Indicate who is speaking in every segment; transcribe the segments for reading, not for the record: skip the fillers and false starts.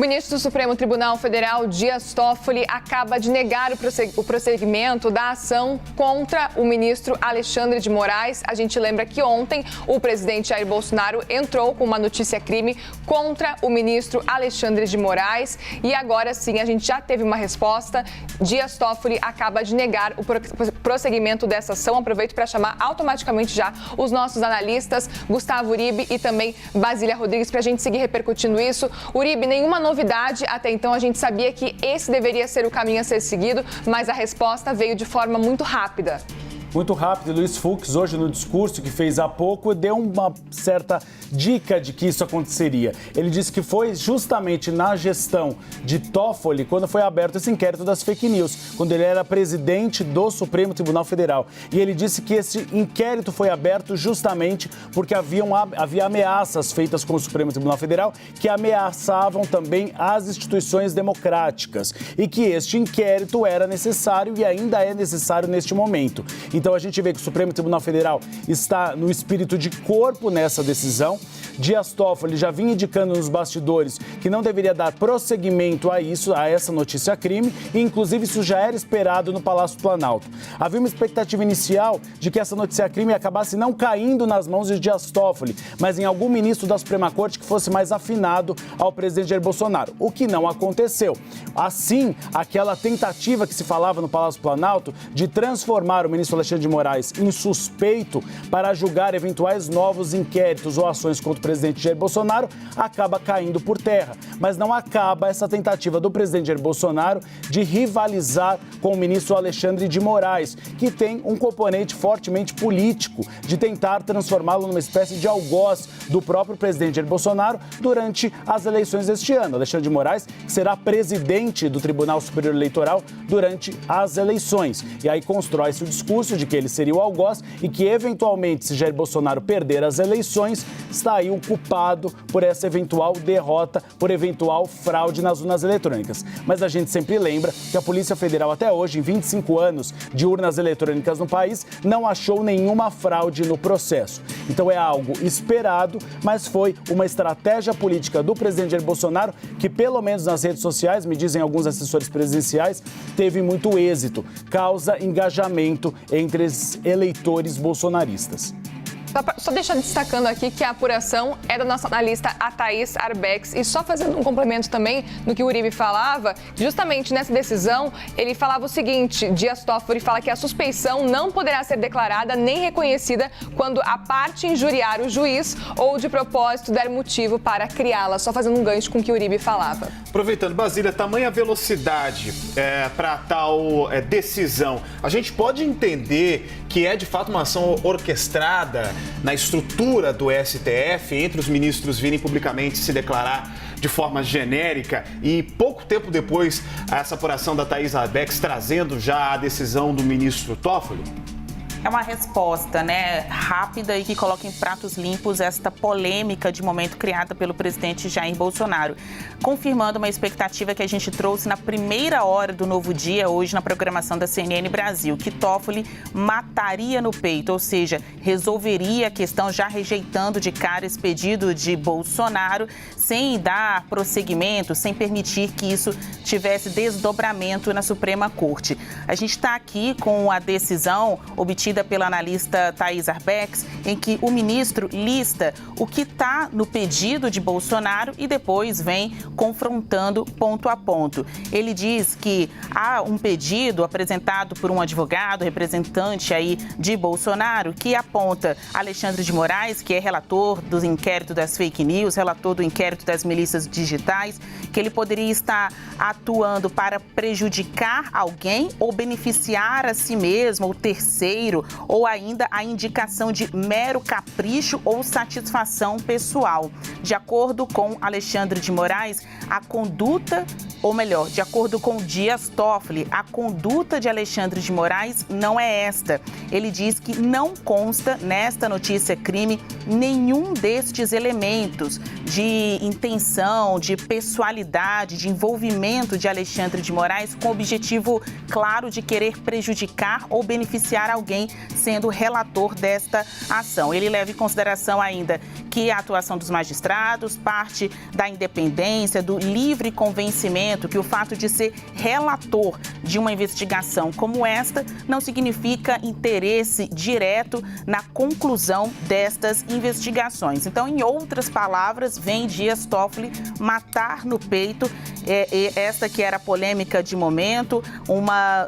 Speaker 1: ministro do Supremo Tribunal Federal, Dias Toffoli, acaba de negar o prosseguimento da ação contra o ministro Alexandre de Moraes. A gente lembra que ontem o presidente Jair Bolsonaro entrou com uma notícia-crime contra o ministro Alexandre de Moraes e agora sim a gente já teve uma resposta. Dias Toffoli acaba de negar o prosseguimento dessa ação. Aproveito para chamar automaticamente já os nossos analistas, Gustavo Uribe e também Basília Rodrigues, para a gente seguir repercutindo isso. Uribe, nenhuma novidade, até então a gente sabia que esse deveria ser o caminho a ser seguido, mas a resposta veio de forma muito rápida.
Speaker 2: Muito rápido, Luiz Fux, hoje no discurso que fez há pouco, deu uma certa dica de que isso aconteceria. Ele disse que foi justamente na gestão de Toffoli quando foi aberto esse inquérito das fake news, quando ele era presidente do Supremo Tribunal Federal. E ele disse que esse inquérito foi aberto justamente porque havia ameaças feitas com o Supremo Tribunal Federal que ameaçavam também as instituições democráticas e que este inquérito era necessário e ainda é necessário neste momento. Então a gente vê que o Supremo Tribunal Federal está no espírito de corpo nessa decisão. Dias Toffoli já vinha indicando nos bastidores que não deveria dar prosseguimento a isso, a essa notícia-crime, e inclusive isso já era esperado no Palácio do Planalto. Havia uma expectativa inicial de que essa notícia-crime acabasse não caindo nas mãos de Dias Toffoli, mas em algum ministro da Suprema Corte que fosse mais afinado ao presidente Jair Bolsonaro, o que não aconteceu. Assim, aquela tentativa que se falava no Palácio do Planalto de transformar o ministro Alexandre de Moraes em suspeito para julgar eventuais novos inquéritos ou ações contra o presidente Jair Bolsonaro acaba caindo por terra. Mas não acaba essa tentativa do presidente Jair Bolsonaro de rivalizar com o ministro Alexandre de Moraes, que tem um componente fortemente político, de tentar transformá-lo numa espécie de algoz do próprio presidente Jair Bolsonaro durante as eleições deste ano. Alexandre de Moraes será presidente do Tribunal Superior Eleitoral durante as eleições. E aí constrói-se o discurso de que ele seria o algoz e que, eventualmente, se Jair Bolsonaro perder as eleições, está aí o culpado por essa eventual derrota, por eventual fraude nas urnas eletrônicas. Mas a gente sempre lembra que a Polícia Federal, até hoje, em 25 anos de urnas eletrônicas no país, não achou nenhuma fraude no processo. Então é algo esperado, mas foi uma estratégia política do presidente Jair Bolsonaro que, pelo menos nas redes sociais, me dizem alguns assessores presidenciais, teve muito êxito, causa engajamento entre os eleitores bolsonaristas.
Speaker 1: Só deixando destacando aqui que a apuração é da nossa analista, a Thaís Arbex. E só fazendo um complemento também no que o Uribe falava, justamente nessa decisão, ele falava o seguinte: Dias Toffoli fala que a suspeição não poderá ser declarada nem reconhecida quando a parte injuriar o juiz ou de propósito der motivo para criá-la. Só fazendo um gancho com o que o Uribe falava.
Speaker 3: Aproveitando, Basília, tamanha velocidade para tal decisão. A gente pode entender que é de fato uma ação orquestrada na estrutura do STF, entre os ministros virem publicamente se declarar de forma genérica e pouco tempo depois essa apuração da Thaís Arbex trazendo já a decisão do ministro Toffoli?
Speaker 4: É uma resposta, rápida e que coloca em pratos limpos esta polêmica de momento criada pelo presidente Jair Bolsonaro, confirmando uma expectativa que a gente trouxe na primeira hora do Novo Dia, hoje na programação da CNN Brasil, que Toffoli mataria no peito, ou seja, resolveria a questão já rejeitando de cara esse pedido de Bolsonaro, sem dar prosseguimento, sem permitir que isso tivesse desdobramento na Suprema Corte. A gente está aqui com a decisão obtida pela analista Thaís Arbex, em que o ministro lista o que está no pedido de Bolsonaro e depois vem confrontando ponto a ponto. Ele diz que há um pedido apresentado por um advogado, representante aí de Bolsonaro, que aponta Alexandre de Moraes, que é relator do inquérito das fake news, relator do inquérito das milícias digitais, que ele poderia estar atuando para prejudicar alguém ou beneficiar a si mesmo ou terceiro, ou ainda a indicação de mero capricho ou satisfação pessoal. De acordo com Alexandre de Moraes, a conduta, ou melhor, de acordo com Dias Toffoli, a conduta de Alexandre de Moraes não é esta. Ele diz que não consta nesta notícia-crime nenhum destes elementos de intenção, de pessoalidade, de envolvimento de Alexandre de Moraes com o objetivo claro de querer prejudicar ou beneficiar alguém sendo relator desta ação. Ele leva em consideração ainda que a atuação dos magistrados parte da independência, do livre convencimento, que o fato de ser relator de uma investigação como esta não significa interesse direto na conclusão destas investigações. Então, em outras palavras, vem Dias Toffoli matar no peito esta que era a polêmica de momento, uma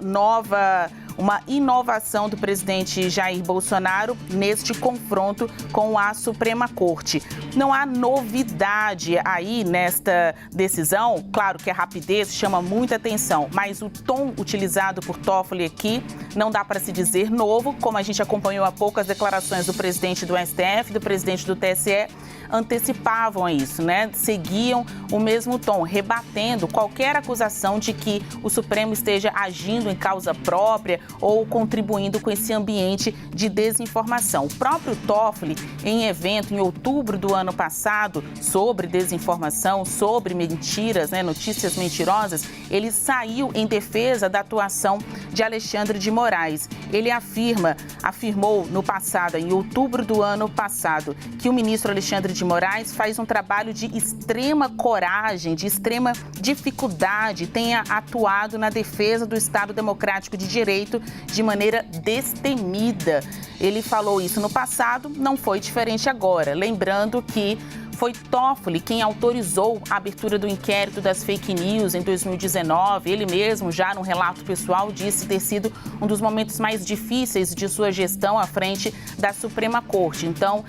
Speaker 4: inovação do presidente Jair Bolsonaro neste confronto com a Suprema Corte. Não há novidade aí nesta decisão, claro que a rapidez chama muita atenção, mas o tom utilizado por Toffoli aqui não dá para se dizer novo, como a gente acompanhou há pouco as declarações do presidente do STF, do presidente do TSE, antecipavam isso, né? Seguiam o mesmo tom, rebatendo qualquer acusação de que o Supremo esteja agindo em causa própria ou contribuindo com esse ambiente de desinformação. O próprio Toffoli, em evento em outubro do ano passado, sobre desinformação, sobre mentiras, né, notícias mentirosas, ele saiu em defesa da atuação de Alexandre de Moraes. Ele afirmou no passado, em outubro do ano passado, que o ministro Alexandre de Moraes faz um trabalho de extrema coragem, de extrema dificuldade, tenha atuado na defesa do Estado Democrático de Direito de maneira destemida. Ele falou isso no passado, não foi diferente agora. Lembrando que foi Toffoli quem autorizou a abertura do inquérito das fake news em 2019. Ele mesmo, já num relato pessoal, disse ter sido um dos momentos mais difíceis de sua gestão à frente da Suprema Corte. Então,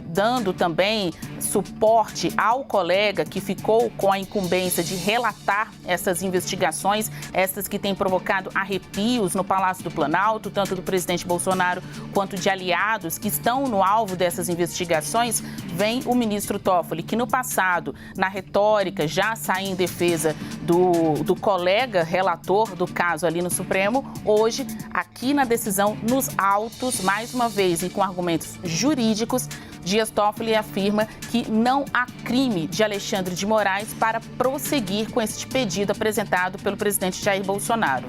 Speaker 4: dando também suporte ao colega que ficou com a incumbência de relatar essas investigações, essas que têm provocado arrepios no Palácio do Planalto, tanto do presidente Bolsonaro quanto de aliados que estão no alvo dessas investigações, vem o ministro Toffoli, que no passado, na retórica, já saiu em defesa do colega relator do caso ali no Supremo. Hoje, aqui na decisão, nos autos, mais uma vez, e com argumentos jurídicos, Dias Toffoli afirma que não há crime de Alexandre de Moraes para prosseguir com este pedido apresentado pelo presidente Jair Bolsonaro.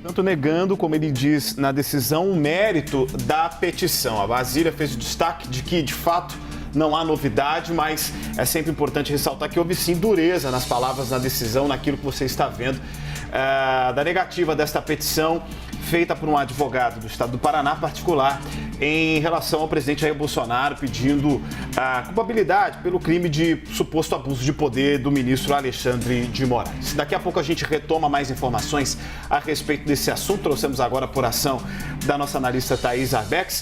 Speaker 3: Tanto negando, como ele diz na decisão, o mérito da petição. A Brasília fez o destaque de que, de fato, não há novidade, mas é sempre importante ressaltar que houve sim dureza nas palavras, na decisão, naquilo que você está vendo, da negativa desta petição feita por um advogado do estado do Paraná particular em relação ao presidente Jair Bolsonaro, pedindo a culpabilidade pelo crime de suposto abuso de poder do ministro Alexandre de Moraes. Daqui a pouco a gente retoma mais informações a respeito desse assunto. Trouxemos agora a apuração da nossa analista Thaís Arbex.